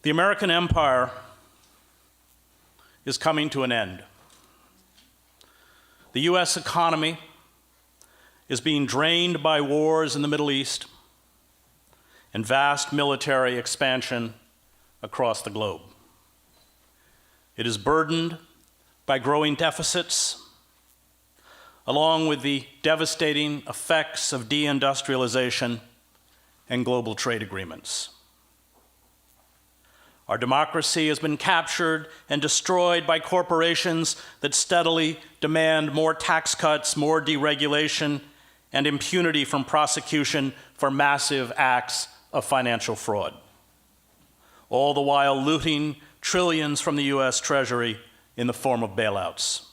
The American empire is coming to an end. The US economy is being drained by wars in the Middle East and vast military expansion across the globe. It is burdened by growing deficits, along with the devastating effects of deindustrialization and global trade agreements. Our democracy has been captured and destroyed by corporations that steadily demand more tax cuts, more deregulation, and impunity from prosecution for massive acts of financial fraud, all the while looting trillions from the US Treasury in the form of bailouts.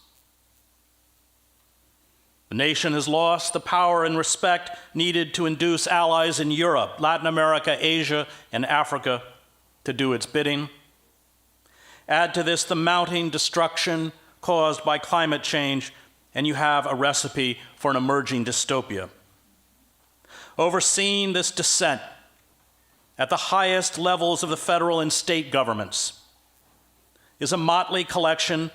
The nation has lost the power and respect needed to induce allies in Europe, Latin America, Asia, and Africa to do its bidding. Add to this the mounting destruction caused by climate change, and you have a recipe for an emerging dystopia. Overseeing this descent at the highest levels of the federal and state governments is a motley collection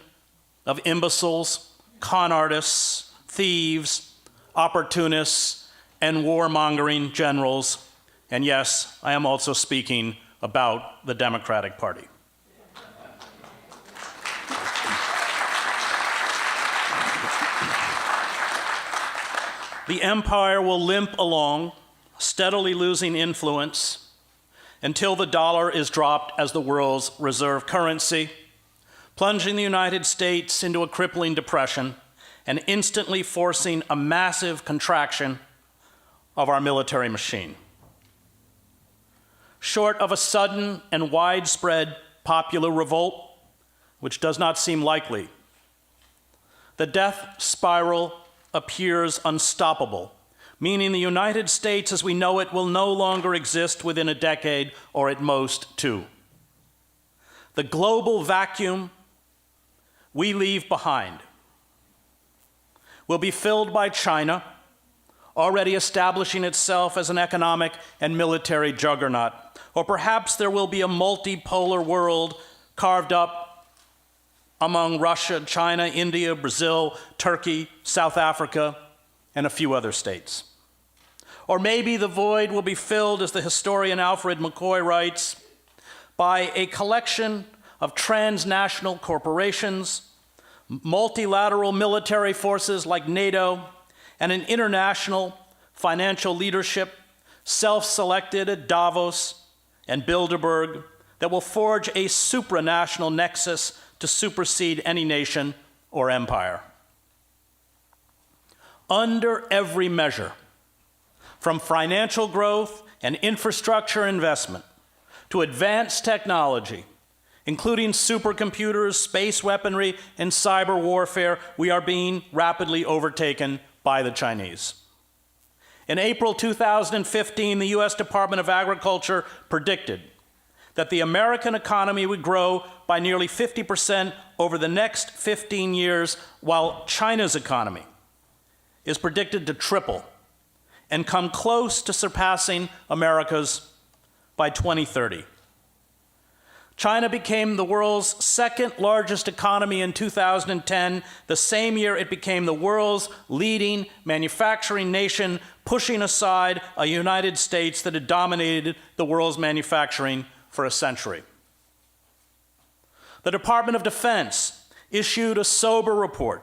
of imbeciles, con artists, thieves, opportunists, and warmongering generals. And yes, I am also speaking about the Democratic Party. The empire will limp along, steadily losing influence until the dollar is dropped as the world's reserve currency, plunging the United States into a crippling depression and instantly forcing a massive contraction of our military machine. Short of a sudden and widespread popular revolt, which does not seem likely, the death spiral appears unstoppable, meaning the United States as we know it will no longer exist within a decade, or at most two. The global vacuum we leave behind will be filled by China, already establishing itself as an economic and military juggernaut. Or perhaps there will be a multipolar world carved up among Russia, China, India, Brazil, Turkey, South Africa, and a few other states. Or maybe the void will be filled, as the historian Alfred McCoy writes, by a collection of transnational corporations, multilateral military forces like NATO, and an international financial leadership self-selected at Davos and Bilderberg that will forge a supranational nexus to supersede any nation or empire. Under every measure, from financial growth and infrastructure investment to advanced technology, including supercomputers, space weaponry, and cyber warfare, we are being rapidly overtaken by the Chinese. In April 2015, the US Department of Agriculture predicted that the American economy would grow by nearly 50% over the next 15 years, while China's economy is predicted to triple and come close to surpassing America's by 2030. China became the world's second largest economy in 2010, the same year it became the world's leading manufacturing nation, pushing aside a United States that had dominated the world's manufacturing for a century. The Department of Defense issued a sober report.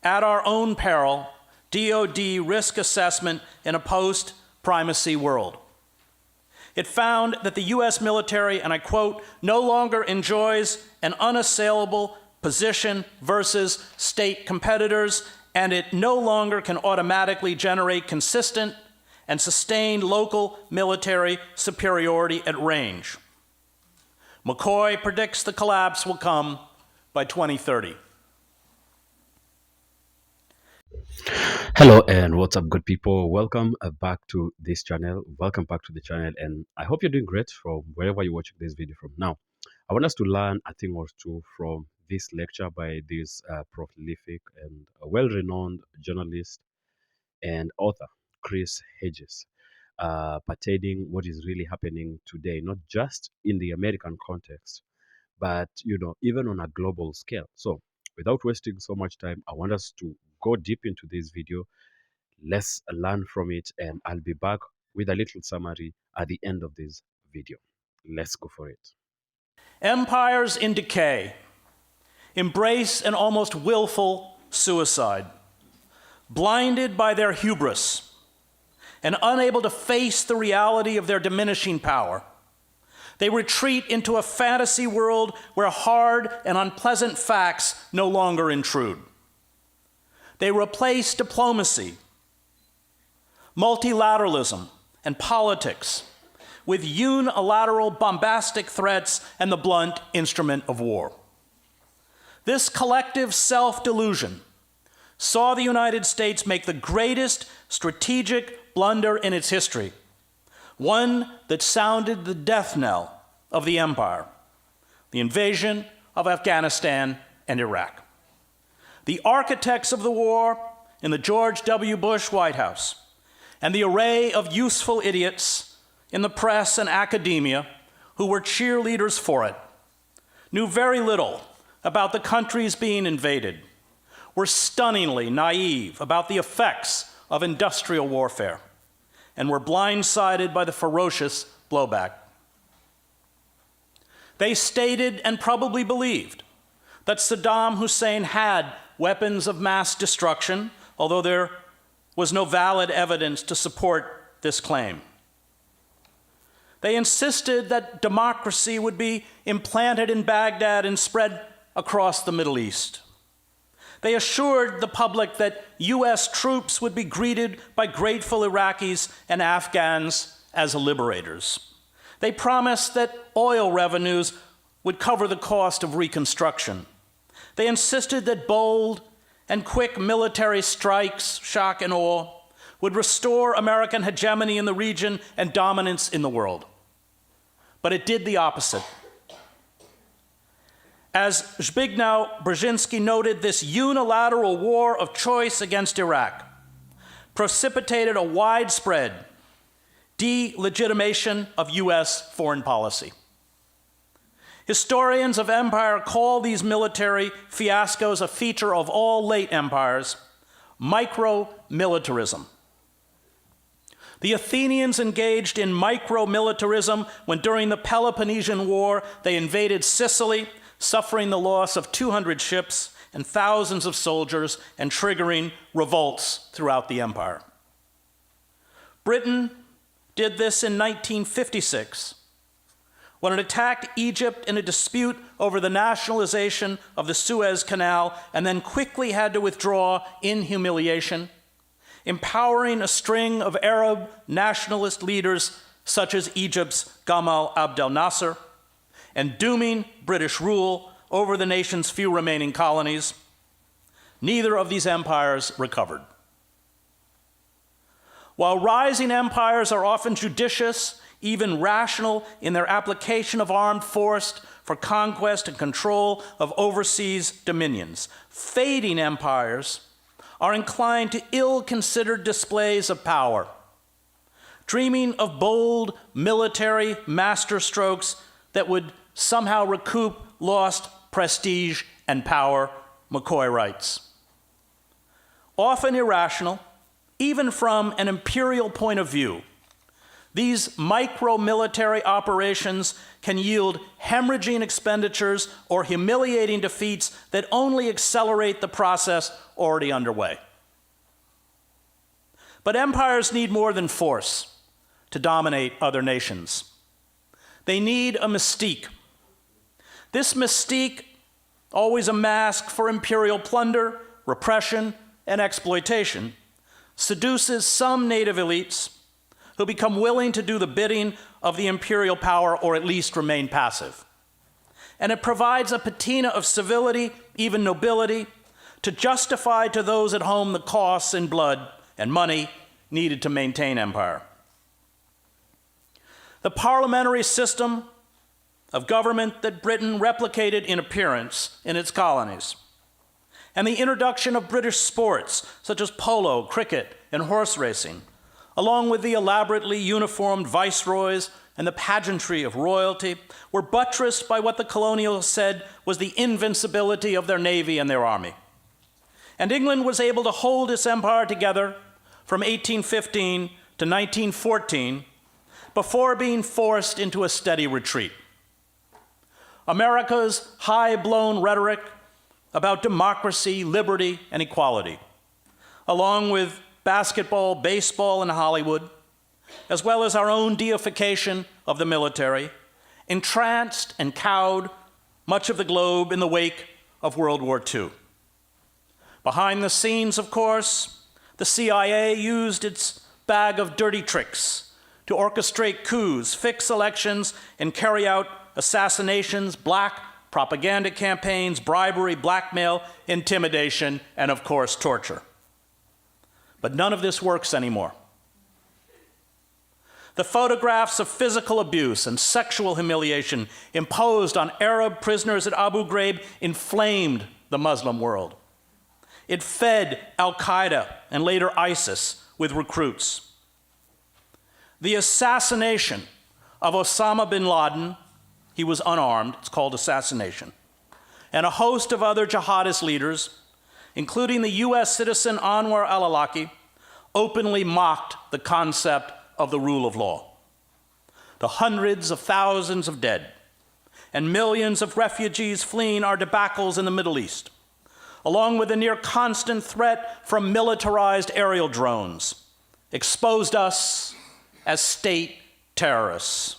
At our own peril, DoD risk assessment in a post-primacy world. It found that the US military, and I quote, no longer enjoys an unassailable position versus state competitors, and it no longer can automatically generate consistent and sustained local military superiority at range. McCoy predicts the collapse will come by 2030. Hello and what's up, good people? Welcome back to this channel. Welcome back to the channel, and I hope you're doing great from wherever you're watching this video from. Now, I want us to learn a thing or two from this lecture by this prolific and well-renowned journalist and author, Chris Hedges. pertaining what is really happening today, not just in the American context, but even on a global scale. So without wasting so much time, I want us to go deep into this video. Let's learn from it, and I'll be back with a little summary at the end of this video. Let's go for it. Empires in decay embrace an almost willful suicide, blinded by their hubris and unable to face the reality of their diminishing power. They retreat into a fantasy world where hard and unpleasant facts no longer intrude. They replace diplomacy, multilateralism, and politics with unilateral bombastic threats and the blunt instrument of war. This collective self-delusion saw the United States make the greatest strategic blunder in its history, one that sounded the death knell of the empire, the invasion of Afghanistan and Iraq. The architects of the war in the George W. Bush White House and the array of useful idiots in the press and academia who were cheerleaders for it knew very little about the countries being invaded, were stunningly naive about the effects of industrial warfare, and were blindsided by the ferocious blowback. They stated and probably believed that Saddam Hussein had weapons of mass destruction, although there was no valid evidence to support this claim. They insisted that democracy would be implanted in Baghdad and spread across the Middle East. They assured the public that US troops would be greeted by grateful Iraqis and Afghans as liberators. They promised that oil revenues would cover the cost of reconstruction. They insisted that bold and quick military strikes, shock and awe, would restore American hegemony in the region and dominance in the world. But it did the opposite. As Zbigniew Brzezinski noted, this unilateral war of choice against Iraq precipitated a widespread delegitimation of US foreign policy. Historians of empire call these military fiascos a feature of all late empires, micro-militarism. The Athenians engaged in micro-militarism when during the Peloponnesian War they invaded Sicily, suffering the loss of 200 ships and thousands of soldiers and triggering revolts throughout the empire. Britain did this in 1956 when it attacked Egypt in a dispute over the nationalization of the Suez Canal and then quickly had to withdraw in humiliation, empowering a string of Arab nationalist leaders such as Egypt's Gamal Abdel Nasser, and dooming British rule over the nation's few remaining colonies. Neither of these empires recovered. While rising empires are often judicious, even rational in their application of armed force for conquest and control of overseas dominions, fading empires are inclined to ill-considered displays of power, dreaming of bold military masterstrokes that would somehow recoup lost prestige and power, McCoy writes. Often irrational, even from an imperial point of view, these micro-military operations can yield hemorrhaging expenditures or humiliating defeats that only accelerate the process already underway. But empires need more than force to dominate other nations. They need a mystique. This mystique, always a mask for imperial plunder, repression, and exploitation, seduces some native elites who become willing to do the bidding of the imperial power or at least remain passive. And it provides a patina of civility, even nobility, to justify to those at home the costs in blood and money needed to maintain empire. The parliamentary system of government that Britain replicated in appearance in its colonies, and the introduction of British sports such as polo, cricket, and horse racing, along with the elaborately uniformed viceroys and the pageantry of royalty, were buttressed by what the colonials said was the invincibility of their navy and their army. And England was able to hold its empire together from 1815 to 1914 before being forced into a steady retreat. America's high-blown rhetoric about democracy, liberty, and equality, along with basketball, baseball, and Hollywood, as well as our own deification of the military, entranced and cowed much of the globe in the wake of World War II. Behind the scenes, of course, the CIA used its bag of dirty tricks to orchestrate coups, fix elections, and carry out assassinations, black propaganda campaigns, bribery, blackmail, intimidation, and of course, torture. But none of this works anymore. The photographs of physical abuse and sexual humiliation imposed on Arab prisoners at Abu Ghraib inflamed the Muslim world. It fed al-Qaeda and later ISIS with recruits. The assassination of Osama bin Laden, he was unarmed, it's called assassination, and a host of other jihadist leaders, including the US citizen Anwar al-Awlaki, openly mocked the concept of the rule of law. The hundreds of thousands of dead and millions of refugees fleeing our debacles in the Middle East, along with the near constant threat from militarized aerial drones, exposed us as state terrorists.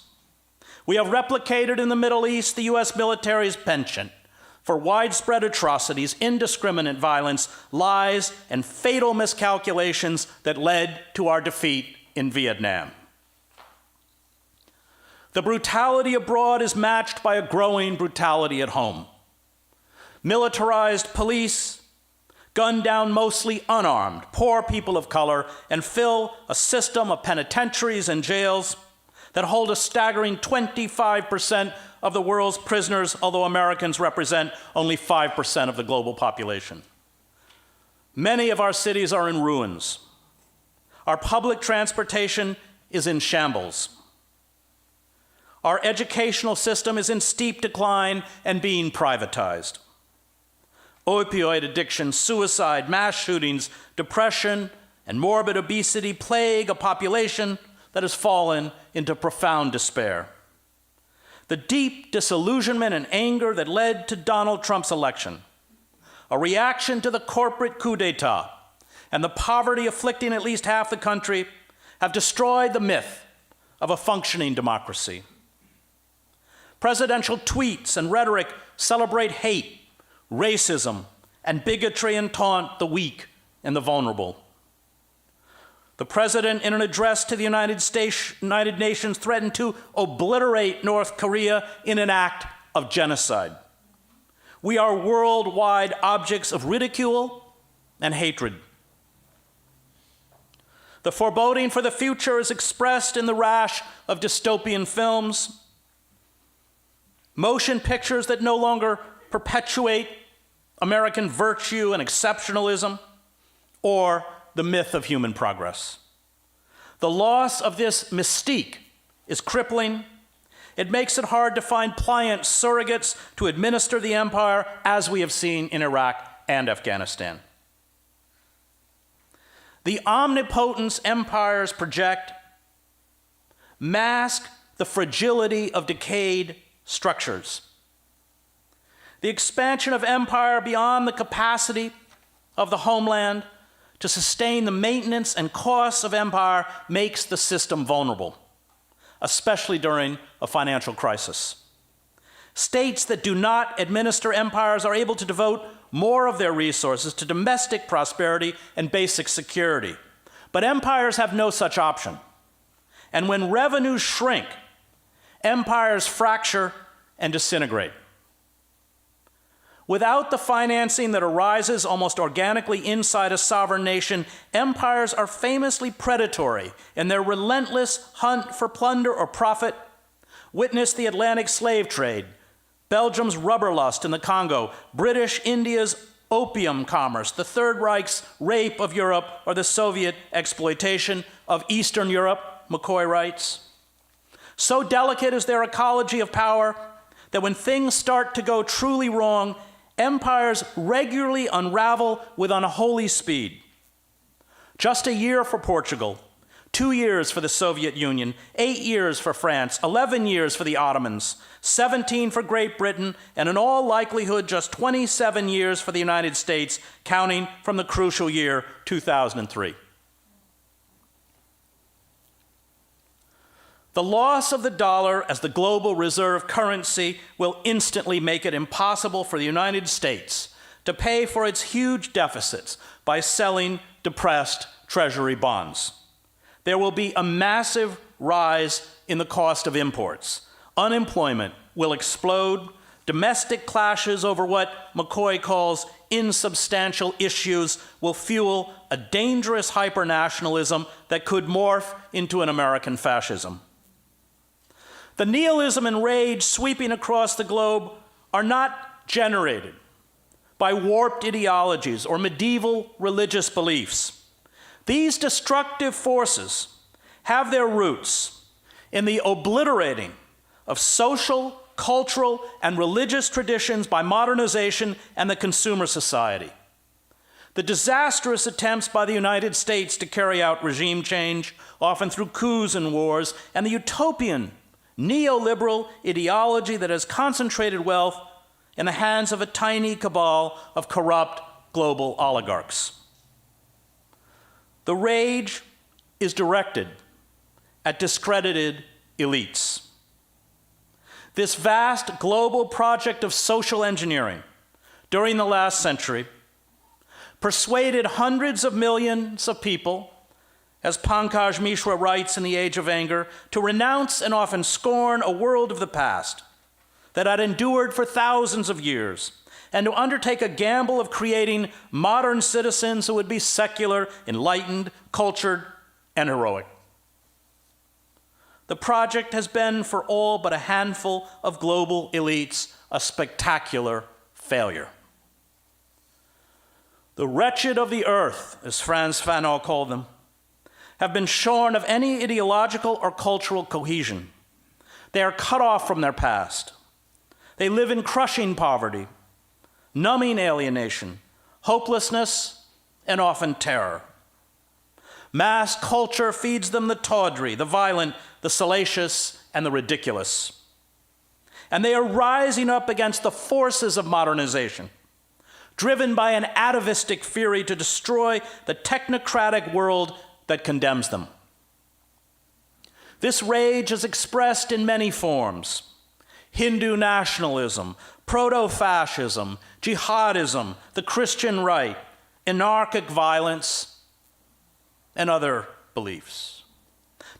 We have replicated in the Middle East the US military's penchant for widespread atrocities, indiscriminate violence, lies, and fatal miscalculations that led to our defeat in Vietnam. The brutality abroad is matched by a growing brutality at home. Militarized police gun down mostly unarmed, poor people of color, and fill a system of penitentiaries and jails that hold a staggering 25% of the world's prisoners, although Americans represent only 5% of the global population. Many of our cities are in ruins. Our public transportation is in shambles. Our educational system is in steep decline and being privatized. Opioid addiction, suicide, mass shootings, depression, and morbid obesity plague a population that has fallen into profound despair. The deep disillusionment and anger that led to Donald Trump's election, a reaction to the corporate coup d'etat, and the poverty afflicting at least half the country have destroyed the myth of a functioning democracy. Presidential tweets and rhetoric celebrate hate, racism, and bigotry and taunt the weak and the vulnerable. The president, in an address to the United Nations, threatened to obliterate North Korea in an act of genocide. We are worldwide objects of ridicule and hatred. The foreboding for the future is expressed in the rash of dystopian films, motion pictures that no longer perpetuate American virtue and exceptionalism, or the myth of human progress. The loss of this mystique is crippling. It makes it hard to find pliant surrogates to administer the empire, as we have seen in Iraq and Afghanistan. The omnipotence empires project mask the fragility of decayed structures. The expansion of empire beyond the capacity of the homeland to sustain the maintenance and costs of empire makes the system vulnerable, especially during a financial crisis. States that do not administer empires are able to devote more of their resources to domestic prosperity and basic security. But empires have no such option. And when revenues shrink, empires fracture and disintegrate. Without the financing that arises almost organically inside a sovereign nation, empires are famously predatory in their relentless hunt for plunder or profit. Witness the Atlantic slave trade, Belgium's rubber lust in the Congo, British India's opium commerce, the Third Reich's rape of Europe, or the Soviet exploitation of Eastern Europe, McCoy writes. So delicate is their ecology of power that when things start to go truly wrong, empires regularly unravel with unholy speed. Just a year for Portugal, 2 years for the Soviet Union, 8 years for France, 11 years for the Ottomans, 17 for Great Britain, and in all likelihood just 27 years for the United States, counting from the crucial year 2003. The loss of the dollar as the global reserve currency will instantly make it impossible for the United States to pay for its huge deficits by selling depressed Treasury bonds. There will be a massive rise in the cost of imports. Unemployment will explode. Domestic clashes over what McCoy calls insubstantial issues will fuel a dangerous hypernationalism that could morph into an American fascism. The nihilism and rage sweeping across the globe are not generated by warped ideologies or medieval religious beliefs. These destructive forces have their roots in the obliterating of social, cultural, and religious traditions by modernization and the consumer society. The disastrous attempts by the United States to carry out regime change, often through coups and wars, and the utopian neoliberal ideology that has concentrated wealth in the hands of a tiny cabal of corrupt global oligarchs. The rage is directed at discredited elites. This vast global project of social engineering during the last century persuaded hundreds of millions of people, as Pankaj Mishra writes in The Age of Anger, to renounce and often scorn a world of the past that had endured for thousands of years, and to undertake a gamble of creating modern citizens who would be secular, enlightened, cultured, and heroic. The project has been, for all but a handful of global elites, a spectacular failure. The wretched of the earth, as Frantz Fanon called them, have been shorn of any ideological or cultural cohesion. They are cut off from their past. They live in crushing poverty, numbing alienation, hopelessness, and often terror. Mass culture feeds them the tawdry, the violent, the salacious, and the ridiculous. And they are rising up against the forces of modernization, driven by an atavistic fury to destroy the technocratic world that condemns them. This rage is expressed in many forms: Hindu nationalism, proto-fascism, jihadism, the Christian right, anarchic violence, and other beliefs.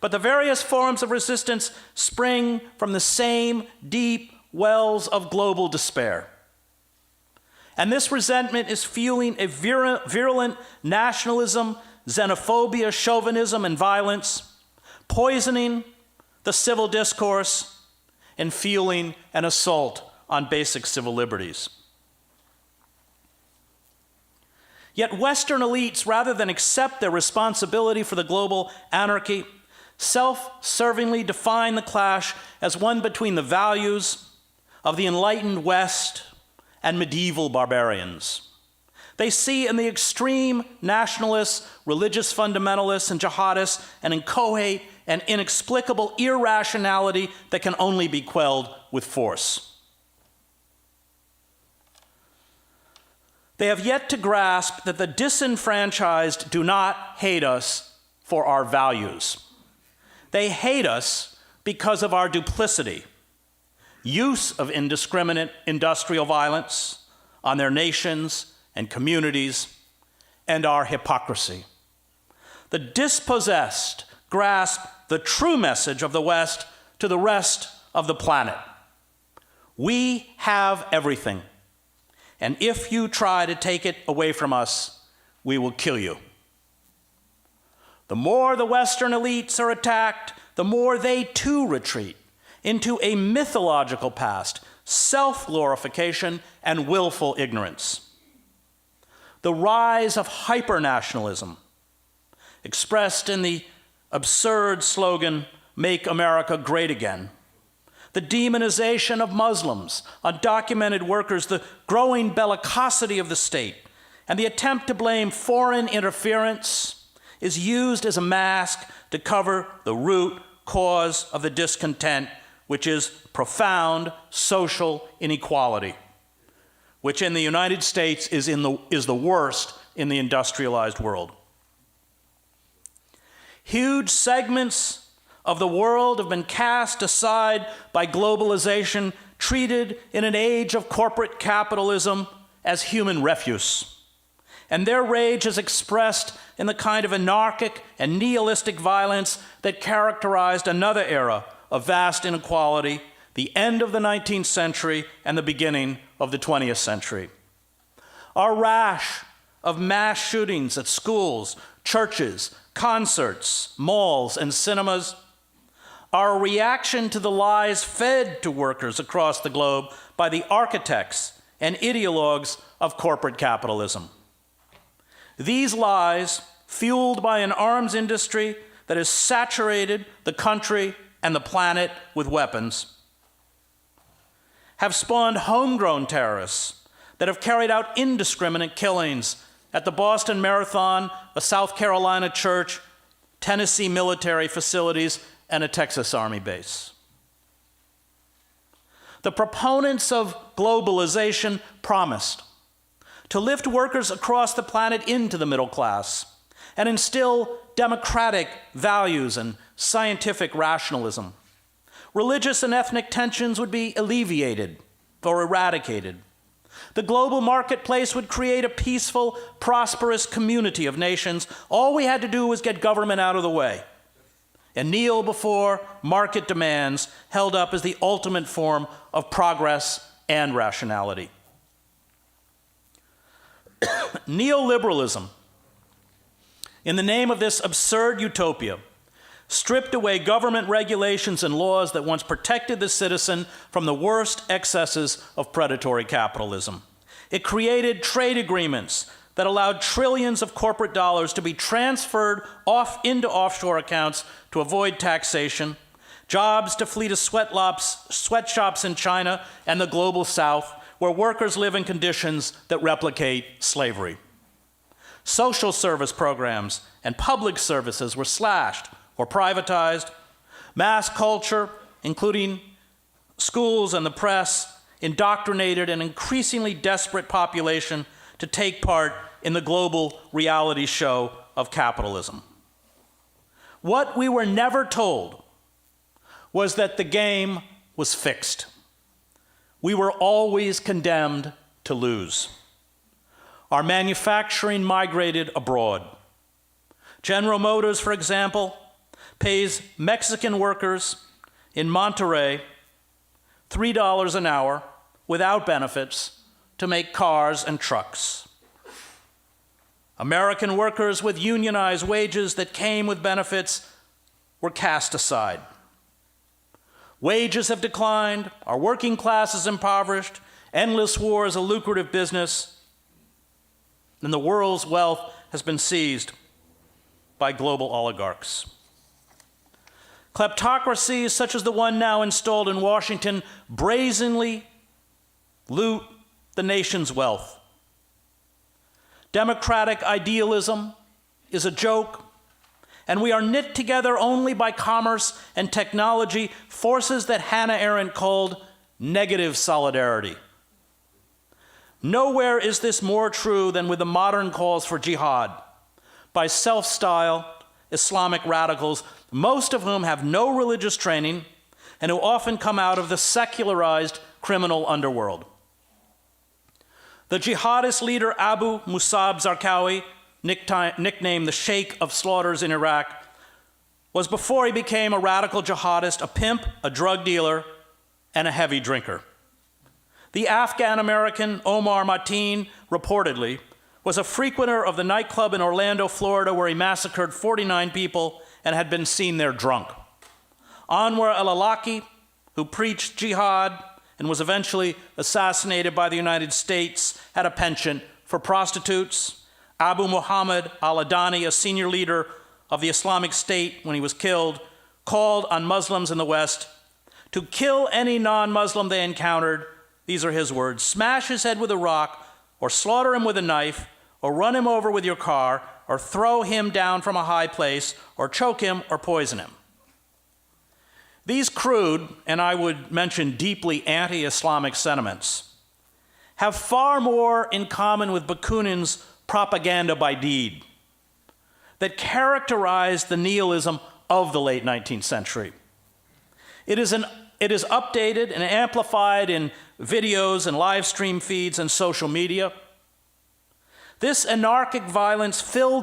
But the various forms of resistance spring from the same deep wells of global despair. And this resentment is fueling a virulent nationalism, xenophobia, chauvinism, and violence, poisoning the civil discourse and fueling an assault on basic civil liberties. Yet Western elites, rather than accept their responsibility for the global anarchy, self-servingly define the clash as one between the values of the enlightened West and medieval barbarians. They see in the extreme nationalists, religious fundamentalists, and jihadists an inchoate and inexplicable irrationality that can only be quelled with force. They have yet to grasp that the disenfranchised do not hate us for our values. They hate us because of our duplicity, use of indiscriminate industrial violence on their nations and communities, and our hypocrisy. The dispossessed grasp the true message of the West to the rest of the planet. We have everything, and if you try to take it away from us, we will kill you. The more the Western elites are attacked, the more they too retreat into a mythological past, self-glorification, and willful ignorance. the rise of hyper-nationalism, expressed in the absurd slogan, "Make America Great Again," the demonization of Muslims, undocumented workers, the growing bellicosity of the state, and the attempt to blame foreign interference is used as a mask to cover the root cause of the discontent, which is profound social inequality, which in the United States is the worst in the industrialized world. Huge segments of the world have been cast aside by globalization, treated in an age of corporate capitalism as human refuse. And their rage is expressed in the kind of anarchic and nihilistic violence that characterized another era of vast inequality, the end of the 19th century and the beginning of the 20th century. Our rash of mass shootings at schools, churches, concerts, malls, and cinemas, our reaction to the lies fed to workers across the globe by the architects and ideologues of corporate capitalism. These lies, fueled by an arms industry that has saturated the country and the planet with weapons, have spawned homegrown terrorists that have carried out indiscriminate killings at the Boston Marathon, a South Carolina church, Tennessee military facilities, and a Texas Army base. The proponents of globalization promised to lift workers across the planet into the middle class and instill democratic values and scientific rationalism. Religious and ethnic tensions would be alleviated or eradicated. The global marketplace would create a peaceful, prosperous community of nations. All we had to do was get government out of the way and kneel before market demands held up as the ultimate form of progress and rationality. Neoliberalism, in the name of this absurd utopia, stripped away government regulations and laws that once protected the citizen from the worst excesses of predatory capitalism. It created trade agreements that allowed trillions of corporate dollars to be transferred off into offshore accounts to avoid taxation, jobs to flee to sweatshops in China and the global south, where workers live in conditions that replicate slavery. Social service programs and public services were slashed or privatized. Mass culture, including schools and the press, indoctrinated an increasingly desperate population to take part in the global reality show of capitalism. What we were never told was that the game was fixed. We were always condemned to lose. Our manufacturing migrated abroad. General Motors, for example, pays Mexican workers in Monterrey $3 an hour without benefits to make cars and trucks. American workers with unionized wages that came with benefits were cast aside. Wages have declined, our working class is impoverished, endless war is a lucrative business, and the world's wealth has been seized by global oligarchs. Kleptocracies such as the one now installed in Washington brazenly loot the nation's wealth. Democratic idealism is a joke, and we are knit together only by commerce and technology, forces that Hannah Arendt called negative solidarity. Nowhere is this more true than with the modern calls for jihad by self-styled Islamic radicals, most of whom have no religious training and who often come out of the secularized criminal underworld. The jihadist leader Abu Musab Zarqawi, nicknamed the Sheikh of Slaughters in Iraq, was, before he became a radical jihadist, a pimp, a drug dealer, and a heavy drinker. The Afghan-American Omar Mateen, reportedly, was a frequenter of the nightclub in Orlando, Florida, where he massacred 49 people and had been seen there drunk. Anwar al-Awlaki, who preached jihad and was eventually assassinated by the United States, had a penchant for prostitutes. Abu Muhammad al-Adani, a senior leader of the Islamic State when he was killed, called on Muslims in the West to kill any non-Muslim they encountered. These are his words: smash his head with a rock, or slaughter him with a knife, or run him over with your car, or throw him down from a high place, or choke him or poison him. These crude, and I would mention deeply anti-Islamic sentiments, have far more in common with Bakunin's propaganda by deed that characterized the nihilism of the late 19th century. It is updated and amplified in videos and live stream feeds and social media. This anarchic violence fills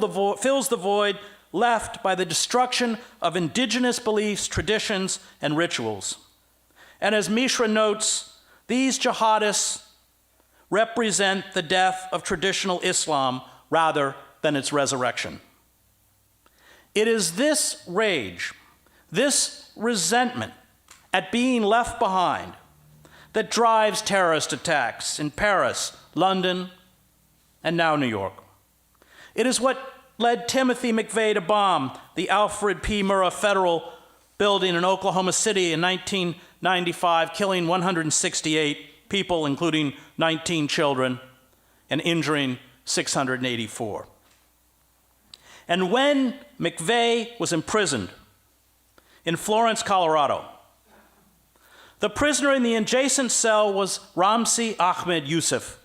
the void left by the destruction of indigenous beliefs, traditions, and rituals. And as Mishra notes, these jihadists represent the death of traditional Islam rather than its resurrection. It is this rage, this resentment at being left behind, that drives terrorist attacks in Paris, London, and now New York. It is what led Timothy McVeigh to bomb the Alfred P. Murrah Federal Building in Oklahoma City in 1995, killing 168 people, including 19 children, and injuring 684. And when McVeigh was imprisoned in Florence, Colorado, the prisoner in the adjacent cell was Ramzi Ahmed Youssef,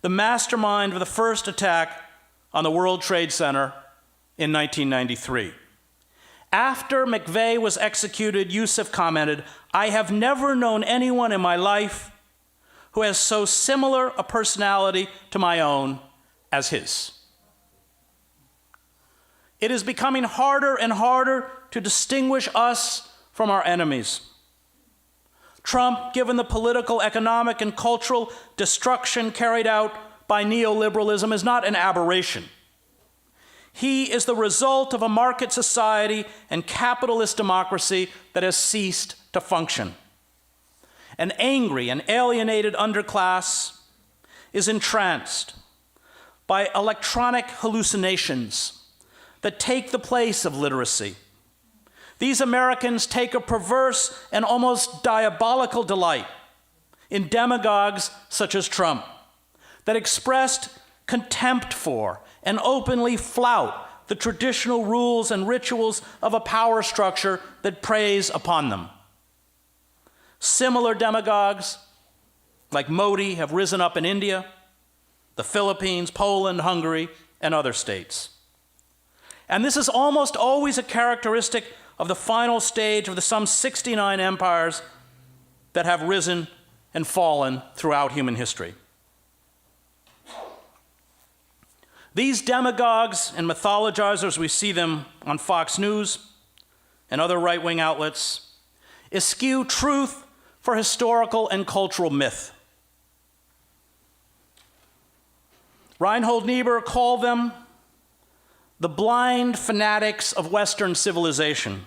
the mastermind of the first attack on the World Trade Center in 1993. After McVeigh was executed, Youssef commented, "I have never known anyone in my life who has so similar a personality to my own as his." It is becoming harder and harder to distinguish us from our enemies. Trump, given the political, economic, and cultural destruction carried out by neoliberalism, is not an aberration. He is the result of a market society and capitalist democracy that has ceased to function. An angry and alienated underclass is entranced by electronic hallucinations that take the place of literacy. These Americans take a perverse and almost diabolical delight in demagogues such as Trump that expressed contempt for and openly flout the traditional rules and rituals of a power structure that preys upon them. Similar demagogues like Modi have risen up in India, the Philippines, Poland, Hungary, and other states. And this is almost always a characteristic of the final stage of the some 69 empires that have risen and fallen throughout human history. These demagogues and mythologizers, we see them on Fox News and other right-wing outlets, eschew truth for historical and cultural myth. Reinhold Niebuhr called them the blind fanatics of Western civilization,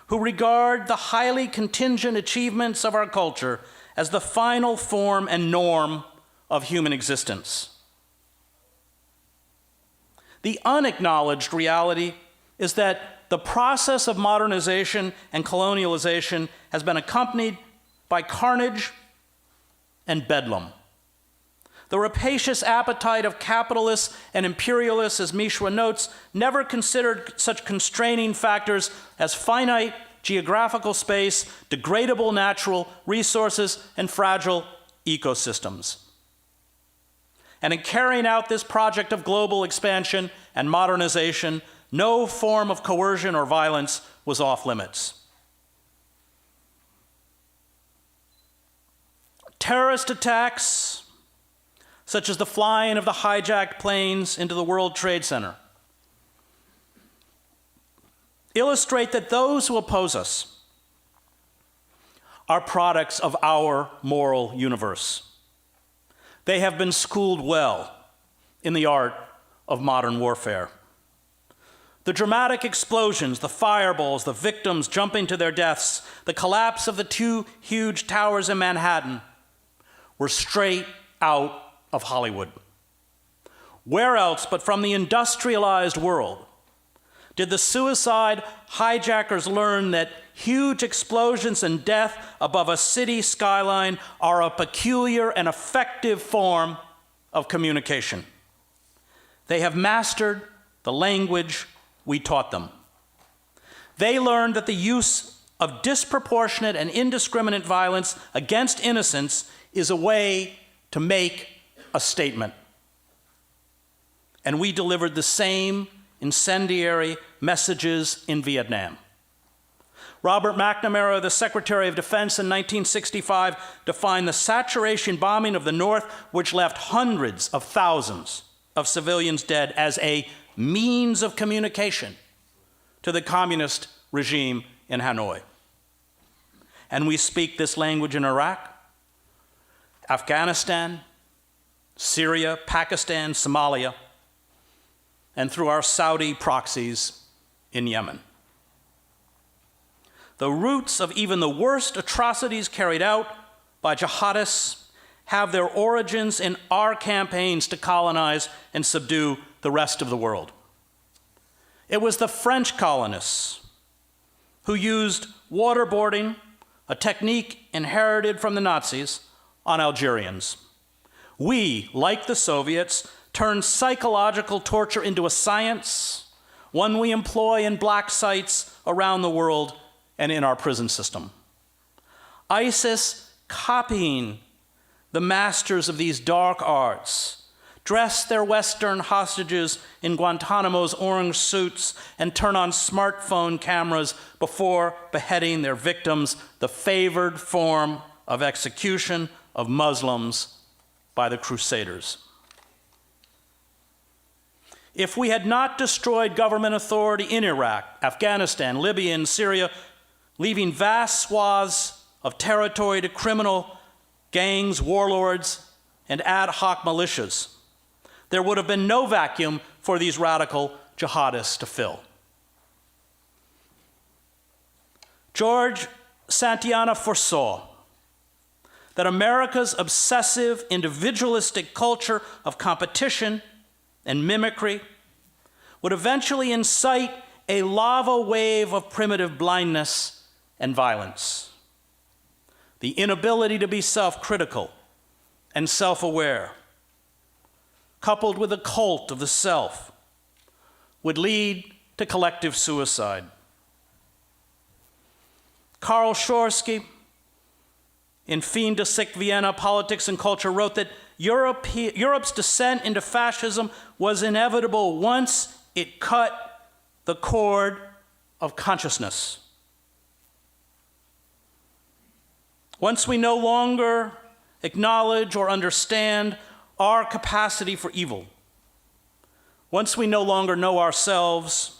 who regard the highly contingent achievements of our culture as the final form and norm of human existence. The unacknowledged reality is that the process of modernization and colonialization has been accompanied by carnage and bedlam. The rapacious appetite of capitalists and imperialists, as Mishra notes, never considered such constraining factors as finite geographical space, degradable natural resources, and fragile ecosystems. And in carrying out this project of global expansion and modernization, no form of coercion or violence was off limits. Terrorist attacks, such as the flying of the hijacked planes into the World Trade Center, illustrate that those who oppose us are products of our moral universe. They have been schooled well in the art of modern warfare. The dramatic explosions, the fireballs, the victims jumping to their deaths, the collapse of the 2 huge towers in Manhattan were straight out of Hollywood. Where else but from the industrialized world did the suicide hijackers learn that huge explosions and death above a city skyline are a peculiar and effective form of communication? They have mastered the language we taught them. They learned that the use of disproportionate and indiscriminate violence against innocents is a way to make a statement. And we delivered the same incendiary messages in Vietnam. Robert McNamara, the Secretary of Defense in 1965, defined the saturation bombing of the North, which left hundreds of thousands of civilians dead, as a means of communication to the communist regime in Hanoi. And we speak this language in Iraq, Afghanistan, Syria, Pakistan, Somalia, and through our Saudi proxies in Yemen. The roots of even the worst atrocities carried out by jihadists have their origins in our campaigns to colonize and subdue the rest of the world. It was the French colonists who used waterboarding, a technique inherited from the Nazis, on Algerians. We, like the Soviets, turned psychological torture into a science, one we employ in black sites around the world and in our prison system. ISIS, copying the masters of these dark arts, dress their Western hostages in Guantanamo's orange suits and turn on smartphone cameras before beheading their victims, the favored form of execution of Muslims by the Crusaders. If we had not destroyed government authority in Iraq, Afghanistan, Libya, and Syria, leaving vast swaths of territory to criminal gangs, warlords, and ad hoc militias, there would have been no vacuum for these radical jihadists to fill. George Santayana foresaw that America's obsessive, individualistic culture of competition and mimicry would eventually incite a lava wave of primitive blindness and violence. The inability to be self-critical and self-aware, coupled with a cult of the self, would lead to collective suicide. Karl Schorsky, in Fin de Siècle Vienna, Politics and Culture, wrote that Europe's descent into fascism was inevitable once it cut the cord of consciousness. Once we no longer acknowledge or understand our capacity for evil, once we no longer know ourselves,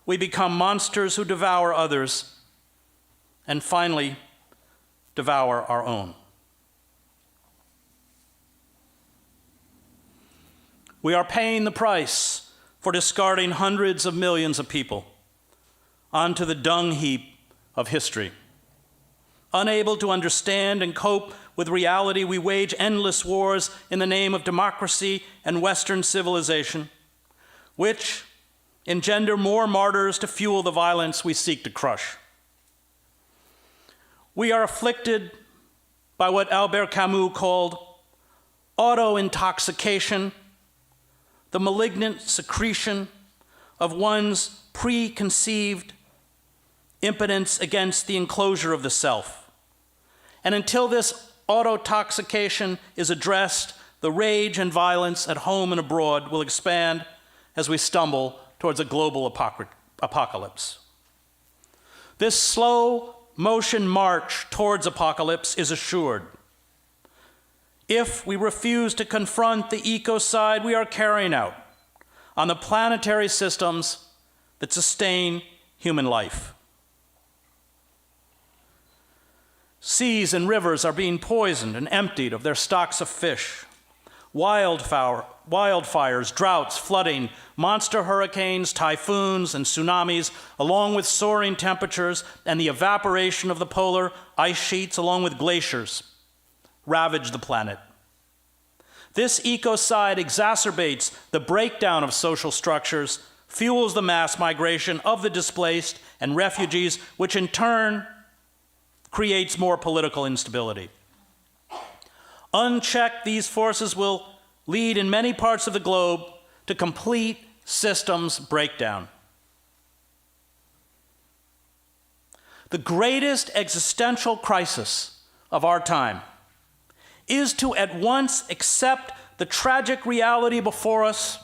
we become monsters who devour others and finally devour our own. We are paying the price for discarding hundreds of millions of people onto the dung heap of history. Unable to understand and cope with reality, we wage endless wars in the name of democracy and Western civilization, which engender more martyrs to fuel the violence we seek to crush. We are afflicted by what Albert Camus called auto-intoxication, the malignant secretion of one's preconceived impotence against the enclosure of the self. And until this autotoxication is addressed, the rage and violence at home and abroad will expand as we stumble towards a global apocalypse. This slow motion march towards apocalypse is assured. If we refuse to confront the ecocide we are carrying out on the planetary systems that sustain human life. Seas and rivers are being poisoned and emptied of their stocks of fish. Wildfires, droughts, flooding, monster hurricanes, typhoons, and tsunamis, along with soaring temperatures and the evaporation of the polar ice sheets, along with glaciers, ravage the planet. This ecocide exacerbates the breakdown of social structures, fuels the mass migration of the displaced and refugees, which in turn creates more political instability. Unchecked, these forces will lead in many parts of the globe to complete systems breakdown. The greatest existential crisis of our time is to at once accept the tragic reality before us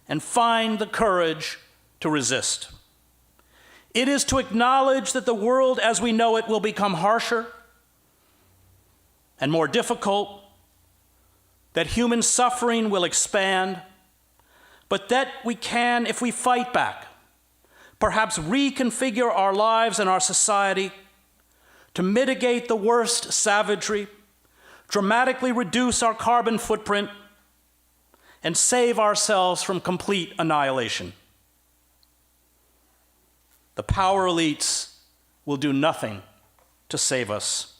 and find the courage to resist. It is to acknowledge that the world as we know it will become harsher and more difficult, that human suffering will expand, but that we can, if we fight back, perhaps reconfigure our lives and our society to mitigate the worst savagery, dramatically reduce our carbon footprint, and save ourselves from complete annihilation. The power elites will do nothing to save us.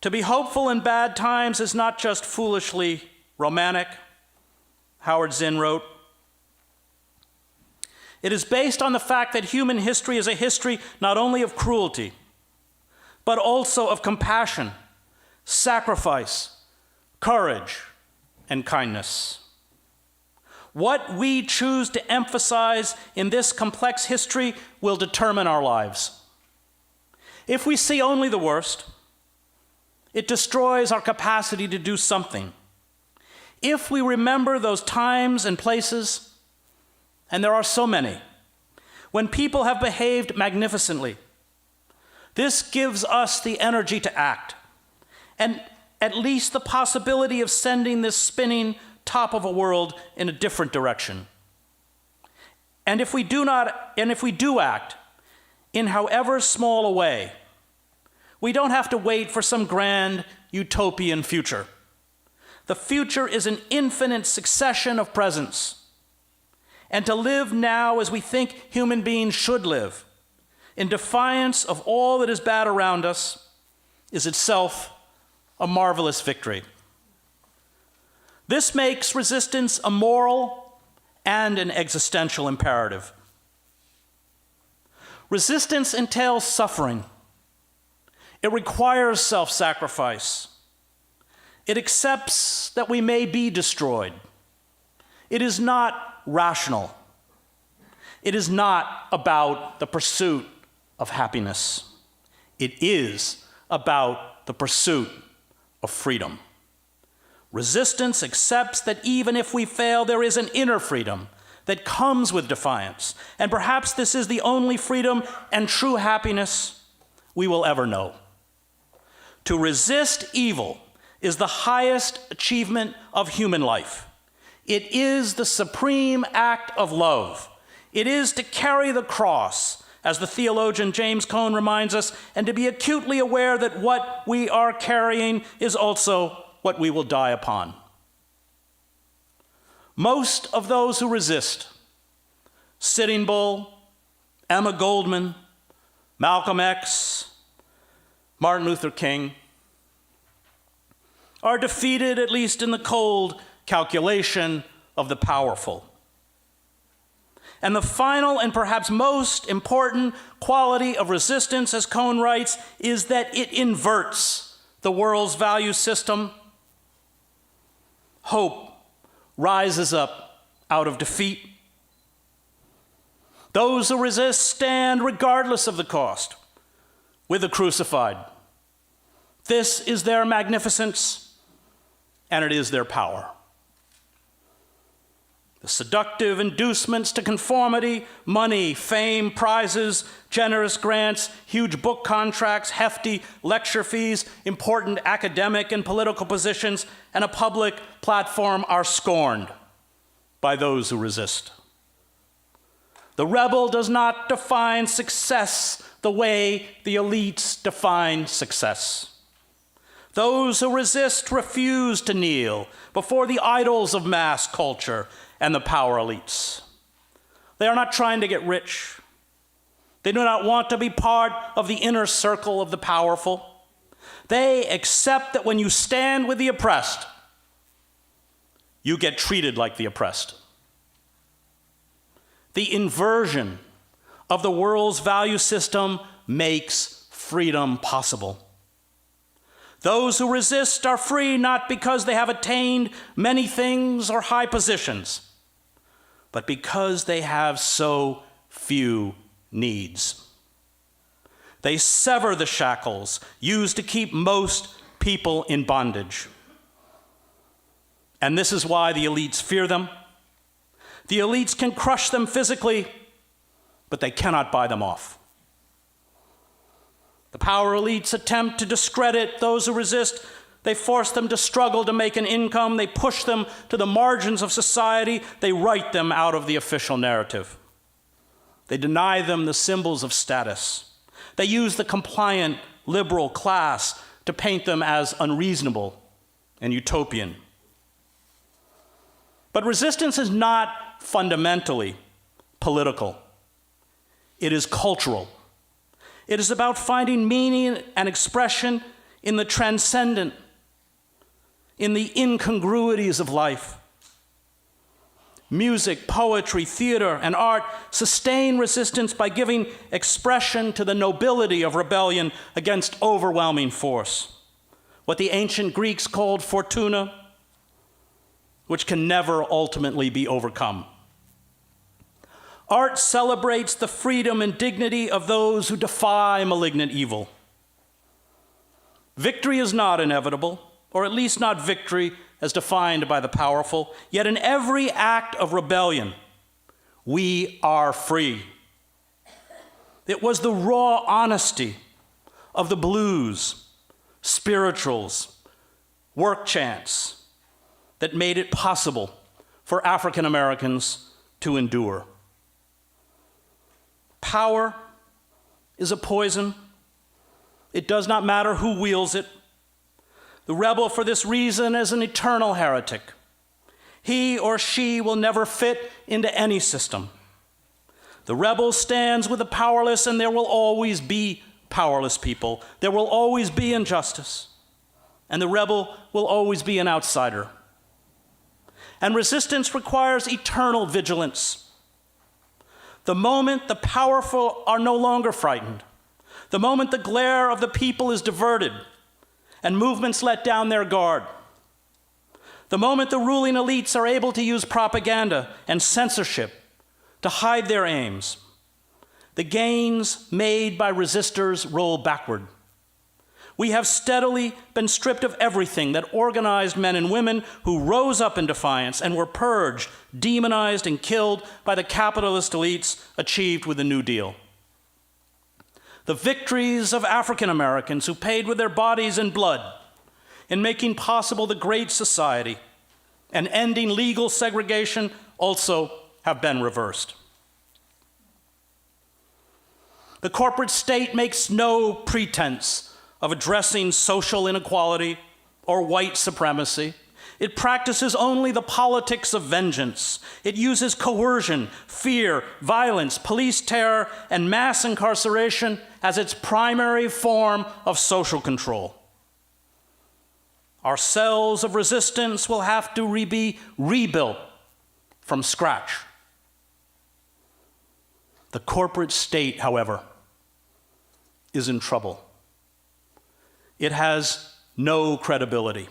To be hopeful in bad times is not just foolishly romantic, Howard Zinn wrote. It is based on the fact that human history is a history not only of cruelty, but also of compassion, sacrifice, courage, and kindness. What we choose to emphasize in this complex history will determine our lives. If we see only the worst, it destroys our capacity to do something. If we remember those times and places, and there are so many, when people have behaved magnificently, this gives us the energy to act, and at least the possibility of sending this spinning top of a world in a different direction. And if we do act in however small a way, we don't have to wait for some grand utopian future. The future is an infinite succession of presents. And to live now as we think human beings should live, in defiance of all that is bad around us, is itself a marvelous victory. This makes resistance a moral and an existential imperative. Resistance entails suffering. It requires self-sacrifice. It accepts that we may be destroyed. It is not rational. It is not about the pursuit of happiness. It is about the pursuit of freedom. Resistance accepts that even if we fail, there is an inner freedom that comes with defiance. And perhaps this is the only freedom and true happiness we will ever know. To resist evil is the highest achievement of human life. It is the supreme act of love. It is to carry the cross, as the theologian James Cone reminds us, and to be acutely aware that what we are carrying is also what we will die upon. Most of those who resist, Sitting Bull, Emma Goldman, Malcolm X, Martin Luther King, are defeated, at least in the cold calculation of the powerful. And the final and perhaps most important quality of resistance, as Cone writes, is that it inverts the world's value system. Hope rises up out of defeat. Those who resist stand regardless of the cost with the crucified. This is their magnificence, and it is their power. The seductive inducements to conformity, money, fame, prizes, generous grants, huge book contracts, hefty lecture fees, important academic and political positions, and a public platform are scorned by those who resist. The rebel does not define success the way the elites define success. Those who resist refuse to kneel before the idols of mass culture and the power elites. They are not trying to get rich. They do not want to be part of the inner circle of the powerful. They accept that when you stand with the oppressed, you get treated like the oppressed. The inversion of the world's value system makes freedom possible. Those who resist are free not because they have attained many things or high positions, but because they have so few needs. They sever the shackles used to keep most people in bondage. And this is why the elites fear them. The elites can crush them physically, but they cannot buy them off. The power elites attempt to discredit those who resist. They force them to struggle to make an income. They push them to the margins of society. They write them out of the official narrative. They deny them the symbols of status. They use the compliant liberal class to paint them as unreasonable and utopian. But resistance is not fundamentally political. It is cultural. It is about finding meaning and expression in the transcendent, in the incongruities of life. Music, poetry, theater, and art sustain resistance by giving expression to the nobility of rebellion against overwhelming force, what the ancient Greeks called fortuna, which can never ultimately be overcome. Art celebrates the freedom and dignity of those who defy malignant evil. Victory is not inevitable, or at least not victory as defined by the powerful, yet in every act of rebellion, we are free. It was the raw honesty of the blues, spirituals, work chants that made it possible for African Americans to endure. Power is a poison. It does not matter who wields it. The rebel, for this reason, is an eternal heretic. He or she will never fit into any system. The rebel stands with the powerless, and there will always be powerless people. There will always be injustice, and the rebel will always be an outsider. And resistance requires eternal vigilance. The moment the powerful are no longer frightened, the moment the glare of the people is diverted and movements let down their guard, the moment the ruling elites are able to use propaganda and censorship to hide their aims, the gains made by resistors roll backward. We have steadily been stripped of everything that organized men and women who rose up in defiance and were purged, demonized, and killed by the capitalist elites achieved with the New Deal. The victories of African Americans who paid with their bodies and blood in making possible the Great Society and ending legal segregation also have been reversed. The corporate state makes no pretense of addressing social inequality or white supremacy. It practices only the politics of vengeance. It uses coercion, fear, violence, police terror, and mass incarceration as its primary form of social control. Our cells of resistance will have to be rebuilt from scratch. The corporate state, however, is in trouble. It has no credibility.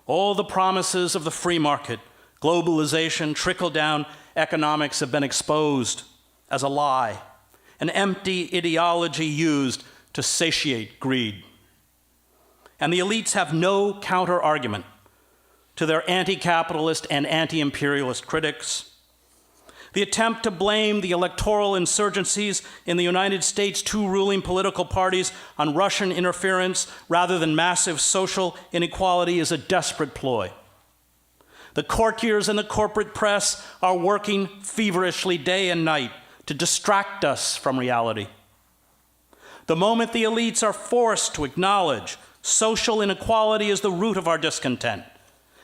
All the promises of the free market, globalization, trickle-down economics have been exposed as a lie, an empty ideology used to satiate greed. And the elites have no counter-argument to their anti-capitalist and anti-imperialist critics. The attempt to blame the electoral insurgencies in the United States' two ruling political parties on Russian interference rather than massive social inequality is a desperate ploy. The courtiers and the corporate press are working feverishly day and night to distract us from reality. The moment the elites are forced to acknowledge social inequality is the root of our discontent,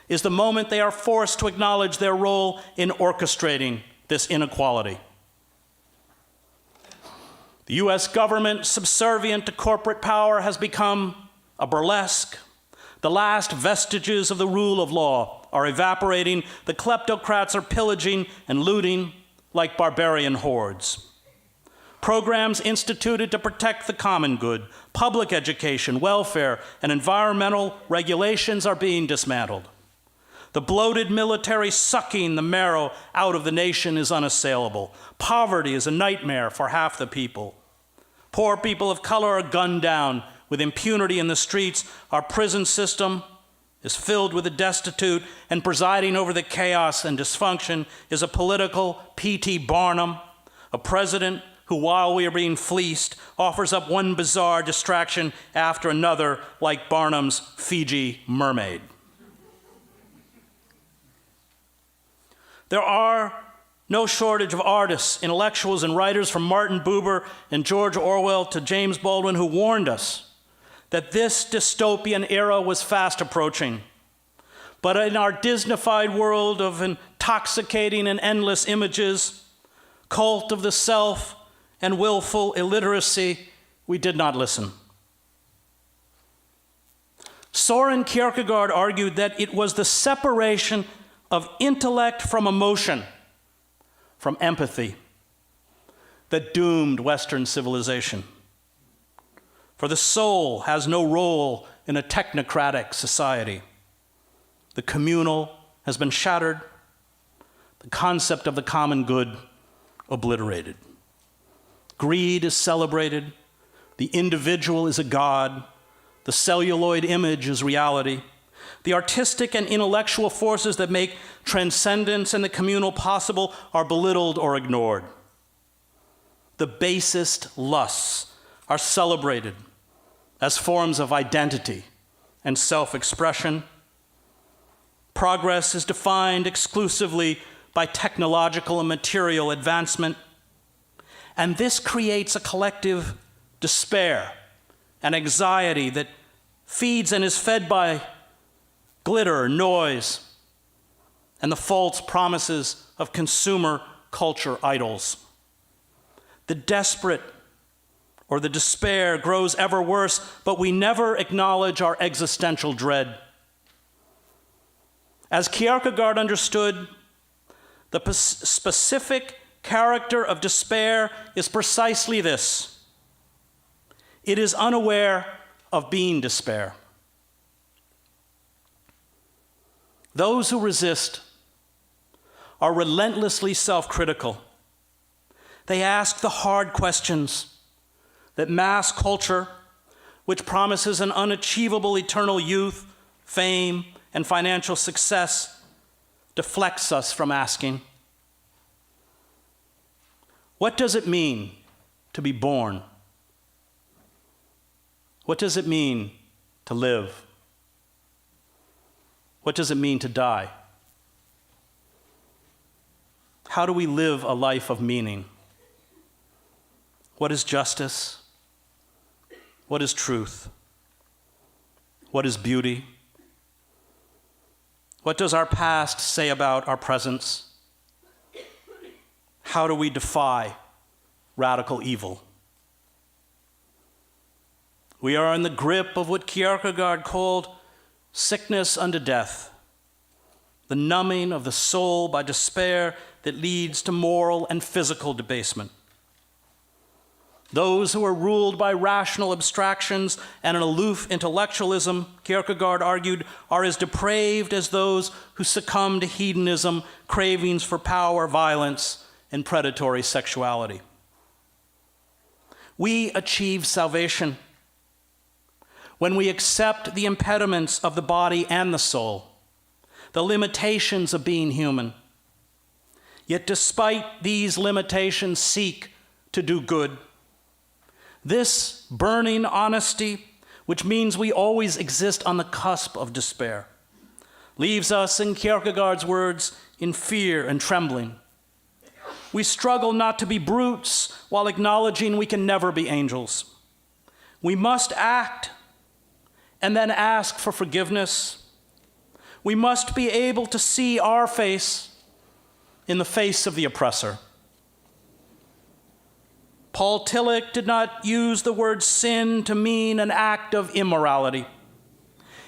is the moment they are forced to acknowledge their role in orchestrating this inequality. The US government, subservient to corporate power, has become a burlesque. The last vestiges of the rule of law are evaporating. The kleptocrats are pillaging and looting like barbarian hordes. Programs instituted to protect the common good, public education, welfare, and environmental regulations are being dismantled. The bloated military sucking the marrow out of the nation is unassailable. Poverty is a nightmare for half the people. Poor people of color are gunned down with impunity in the streets. Our prison system is filled with the destitute, and presiding over the chaos and dysfunction is a political P.T. Barnum, a president who, while we are being fleeced, offers up one bizarre distraction after another, like Barnum's Fiji mermaid. There are no shortage of artists, intellectuals, and writers, from Martin Buber and George Orwell to James Baldwin, who warned us that this dystopian era was fast approaching. But in our Disneyfied world of intoxicating and endless images, cult of the self, and willful illiteracy, we did not listen. Soren Kierkegaard argued that it was the separation of intellect from emotion, from empathy, that doomed Western civilization. For the soul has no role in a technocratic society. The communal has been shattered, the concept of the common good obliterated. Greed is celebrated, the individual is a god, the celluloid image is reality. The artistic and intellectual forces that make transcendence and the communal possible are belittled or ignored. The basest lusts are celebrated as forms of identity and self-expression. Progress is defined exclusively by technological and material advancement. And this creates a collective despair and anxiety that feeds and is fed by glitter, noise, and the false promises of consumer culture idols. The desperate or the despair grows ever worse, but we never acknowledge our existential dread. As Kierkegaard understood, the specific character of despair is precisely this: it is unaware of being despair. Those who resist are relentlessly self-critical. They ask the hard questions that mass culture, which promises an unachievable eternal youth, fame, and financial success, deflects us from asking. What does it mean to be born? What does it mean to live? What does it mean to die? How do we live a life of meaning? What is justice? What is truth? What is beauty? What does our past say about our present? How do we defy radical evil? We are in the grip of what Kierkegaard called sickness unto death, the numbing of the soul by despair that leads to moral and physical debasement. Those who are ruled by rational abstractions and an aloof intellectualism, Kierkegaard argued, are as depraved as those who succumb to hedonism, cravings for power, violence, and predatory sexuality. We achieve salvation when we accept the impediments of the body and the soul, the limitations of being human. Yet despite these limitations, seek to do good. This burning honesty, which means we always exist on the cusp of despair, leaves us, in Kierkegaard's words, in fear and trembling. We struggle not to be brutes while acknowledging we can never be angels. We must act and then ask for forgiveness. We must be able to see our face in the face of the oppressor. Paul Tillich did not use the word sin to mean an act of immorality.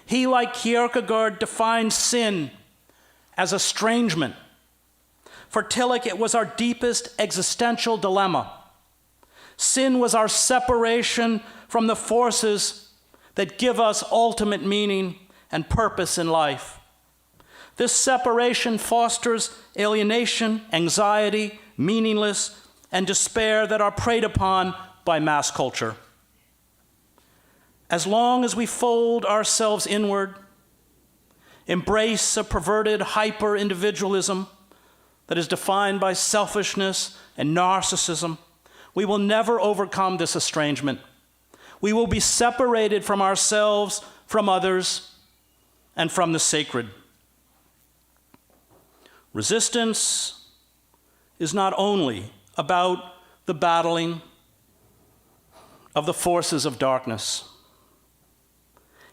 He, like Kierkegaard, defined sin as estrangement. For Tillich, it was our deepest existential dilemma. Sin was our separation from the forces that give us ultimate meaning and purpose in life. This separation fosters alienation, anxiety, meaningless, and despair that are preyed upon by mass culture. As long as we fold ourselves inward, embrace a perverted hyper-individualism that is defined by selfishness and narcissism, we will never overcome this estrangement. We will be separated from ourselves, from others, and from the sacred. Resistance is not only about the battling of the forces of darkness.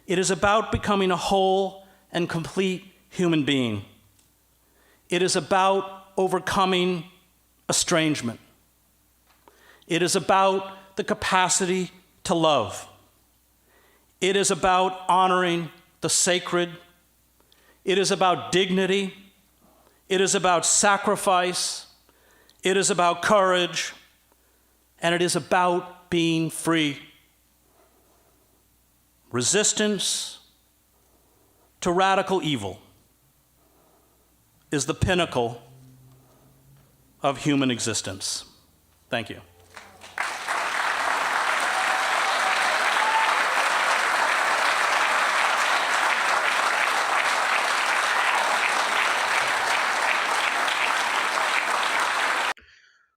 It is about becoming a whole and complete human being. It is about overcoming estrangement. It is about the capacity to love. It is about honoring the sacred. It is about dignity. It is about sacrifice. It is about courage. And it is about being free. Resistance to radical evil is the pinnacle of human existence. Thank you.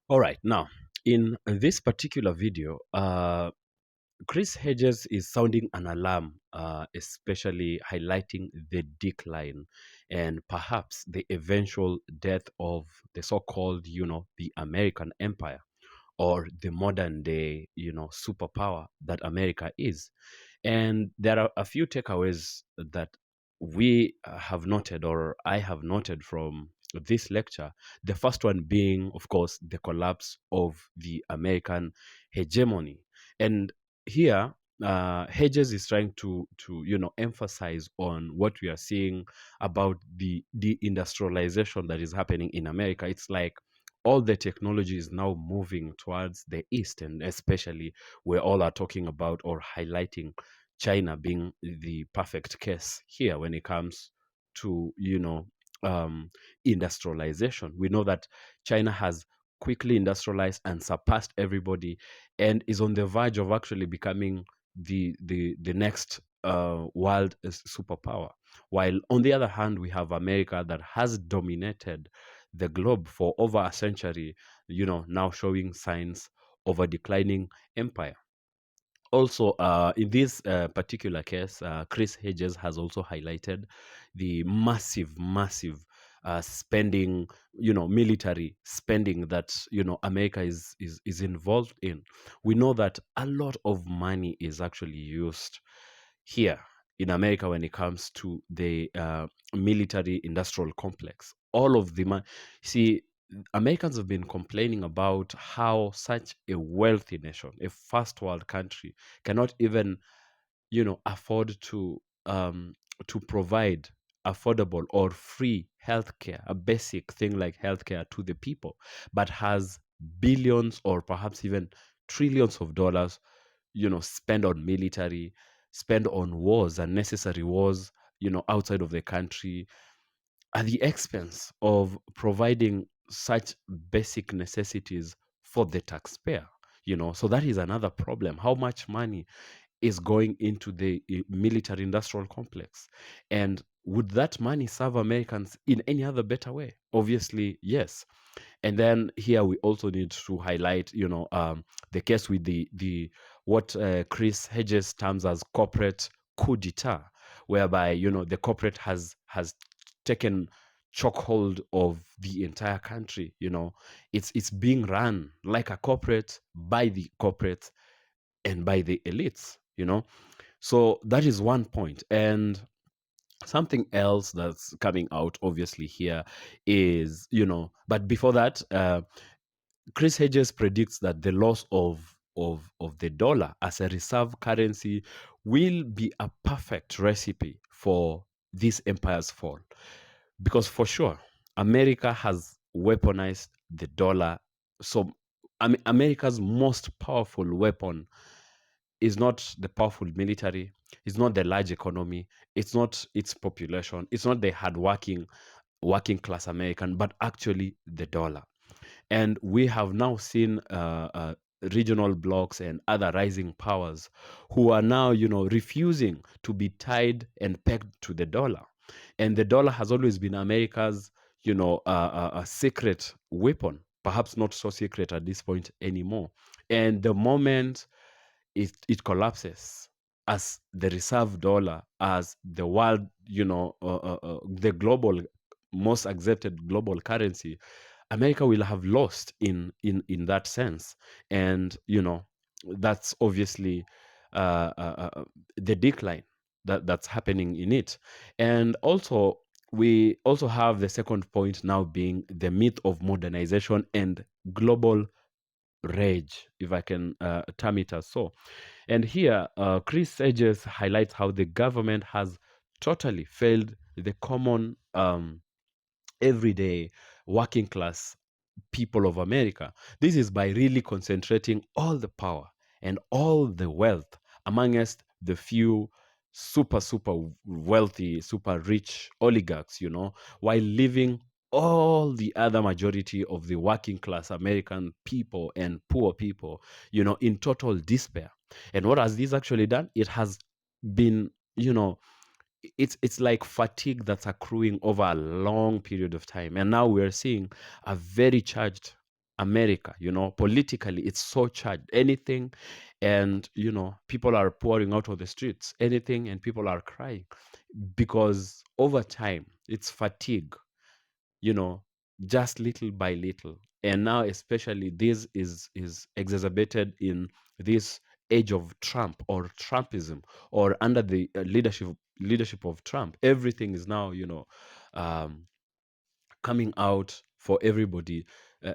All right, now in this particular video, Chris Hedges is sounding an alarm, especially highlighting the decline and perhaps the eventual death of the so-called, the American empire, or the modern day, superpower that America is. And there are a few takeaways that we have noted, or I have noted from this lecture. The first one being, of course, the collapse of the American hegemony. And here, Hedges is trying to emphasize on what we are seeing about the deindustrialization that is happening in America. It's like all the technology is now moving towards the east, and especially we all are talking about or highlighting China being the perfect case here when it comes to industrialization. We know that China has quickly industrialized and surpassed everybody, and is on the verge of actually becoming the next world superpower. While on the other hand, we have America that has dominated the globe for over a century, now showing signs of a declining empire. Also, in this particular case, Chris Hedges has also highlighted the massive spending, military spending that America is involved in. We know that a lot of money is actually used here in America when it comes to the military industrial complex. All of the money. See, Americans have been complaining about how such a wealthy nation, a first world country, cannot even, afford to provide affordable or free healthcare, a basic thing like healthcare to the people, but has billions or perhaps even trillions of dollars, spent on military, spent on wars, unnecessary wars, outside of the country, at the expense of providing such basic necessities for the taxpayer. So that is another problem. How much money is going into the military industrial complex? And would that money serve Americans in any other better way? Obviously, yes. And then here we also need to highlight, the case with the what Chris Hedges terms as corporate coup d'etat, whereby the corporate has taken chokehold of the entire country. It's being run like a corporate, by the corporate, and by the elites. So that is one point. And something else that's coming out obviously here is, but before that, Chris Hedges predicts that the loss of the dollar as a reserve currency will be a perfect recipe for this empire's fall. Because for sure, America has weaponized the dollar. So America's most powerful weapon is not the powerful military, it's not the large economy, it's not its population, it's not the hardworking working class American, but actually the dollar. And we have now seen regional blocs and other rising powers who are now, refusing to be tied and pegged to the dollar. And the dollar has always been America's, a secret weapon, perhaps not so secret at this point anymore. And the moment it collapses as the reserve dollar, as the world, the global, most accepted global currency, America will have lost in that sense. And that's obviously the decline that's happening in it. And also we also have the second point now being the myth of modernization and global rage, if I can term it as so. And here, Chris Hedges highlights how the government has totally failed the common, everyday working class people of America. This is by really concentrating all the power and all the wealth amongst the few super wealthy, super rich oligarchs, while leaving all the other majority of the working class American people and poor people, in total despair. And what has this actually done? It has been, it's like fatigue that's accruing over a long period of time. And now we're seeing a very charged America, politically it's so charged. Anything, and people are pouring out of the streets, anything, and people are crying because over time it's fatigue, you know just little by little. And now especially this is exacerbated in this age of Trump or Trumpism, or under the leadership of Trump. Everything is now um, coming out for everybody uh,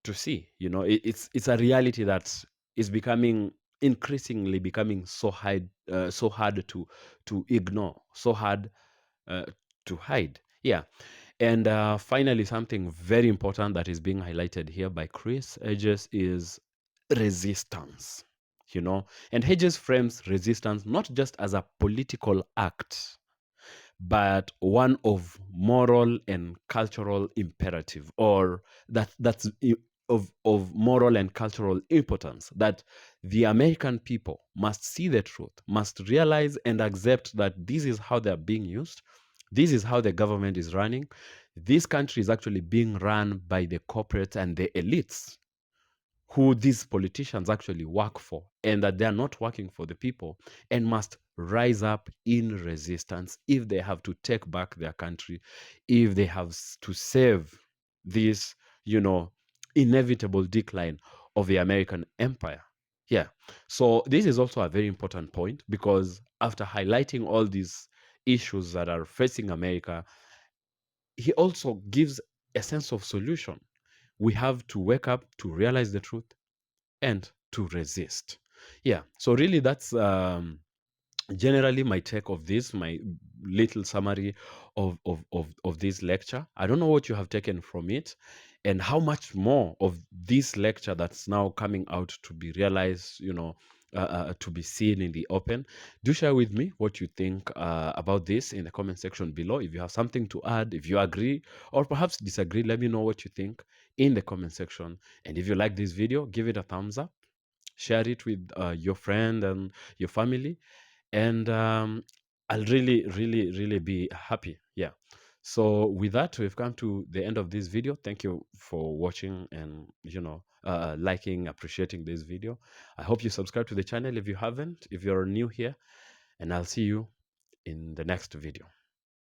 to see. It's a reality that is becoming increasingly becoming so hard to ignore, so hard uh, to hide. Yeah. And finally, something very important that is being highlighted here by Chris Hedges is resistance. And Hedges frames resistance not just as a political act, but one of moral and cultural imperative, or of moral and cultural importance, that the American people must see the truth, must realize and accept that this is how they're being used, this is how the government is running. This country is actually being run by the corporates and the elites who these politicians actually work for, and that they are not working for the people, and must rise up in resistance if they have to take back their country, if they have to save this, inevitable decline of the American empire. Yeah. So this is also a very important point, because after highlighting all these issues that are facing America, he also gives a sense of solution. We have to wake up to realize the truth and to resist. Yeah. So really, that's generally my take of this, my little summary of this lecture. I don't know what you have taken from it, and how much more of this lecture that's now coming out to be realized, to be seen in the open. Do share with me what you think about this in the comment section below. If you have something to add, if you agree or perhaps disagree, let me know what you think in the comment section. And if you like this video, give it a thumbs up, share it with your friend and your family, and I'll really be happy. Yeah. So with that, we've come to the end of this video. Thank you for watching and liking, appreciating this video. I hope you subscribe to the channel if you haven't, if you're new here, and I'll see you in the next video.